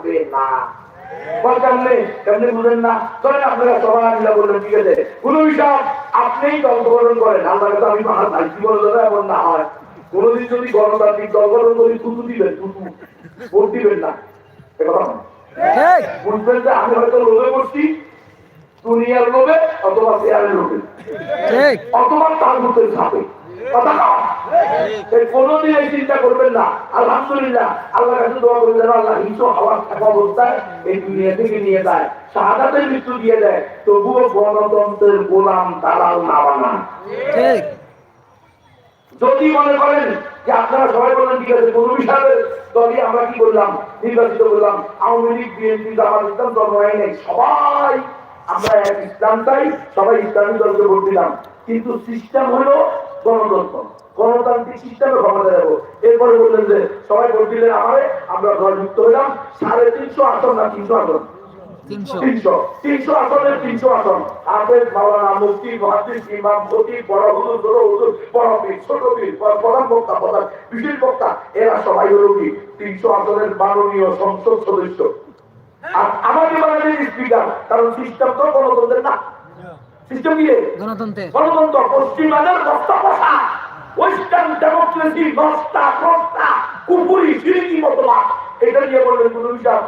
থাকবে না। কেমনে বুঝেন না? ধরেন আপনারা সবাই মিলা বললেন ঠিক আছে, কোন বিষয় আপনিই দল গঠন করেন, আল্লাহ কাছে আমি কি বলে দেবো এমন না হয়। কোনদিন যদি গণতান্ত্রিক দল গঠন করি থুতু দিবেন, থুতু ভোট দিবেন না, বুঝবেন যে আমি হয়তো লোভে করছি, দুনিয়ার লোভে অথবা শেয়ারের লোভে অথবা তার মধ্যে ছাপে। কথা কোনদিন এই চিন্তা করবেন না। আলহামদুলিল্লাহ আল্লাহ কাছে দোয়া করে যেন আল্লাহ হিংস হওয়ার থাকা অবস্থায় এই দুনিয়া থেকে নিয়ে যায়, শাহাদাতের মৃত্যু দিয়ে দেয়, তবুও গণতন্ত্রের গোলাম দালাল না বানান। যদি মনে করেন যে আপনারা সবাই বললেন ঠিক আছে, কোন বিষয়ে দলই আমরা কি করলাম, নির্বাচিত করলাম, আওয়ামী লীগ, বিএনপি, জামাত, ইসলাম ধর্ম নেই, সবাই আমরা এক ইসলাম চাই, সবাই ইসলামী দলকে ভোট দিলাম, কিন্তু সিস্টেম হলো গণতন্ত্র, গণতান্ত্রিক সিস্টেমে ক্ষমতা দেবো। এরপরে বললেন যে সবাই ভোট দিলেন আমারে, আমরা দলযুক্ত হইলাম, 350 আসন না 300 আসন, 300 আসনের 300 আসন। হাফেজ, মাওলানা, মুফতি, মুহাদ্দিস, ইমাম, খতিব, বড় হুজুর, ছোট হুজুর, বড় পীর, ছোট পীর, প্রধান বক্তা, প্রধান বিশেষ বক্তা, এরা সবাই হলো কি 300 আসনের মাননীয় সংসদ সদস্য। আর আমাকে বানালেন স্পিকার, কারণ সিস্টেম তো গণতন্ত্রের না। সিস্টেম কি গণতন্ত্র? পশ্চিমাদের বক্তা বসা, ওয়েস্টার্ন ডেমোক্রেসি নষ্টা, কুপুরি, সিরিকি মতবাদ, এটা নিয়ে বললেন কোন বিষয়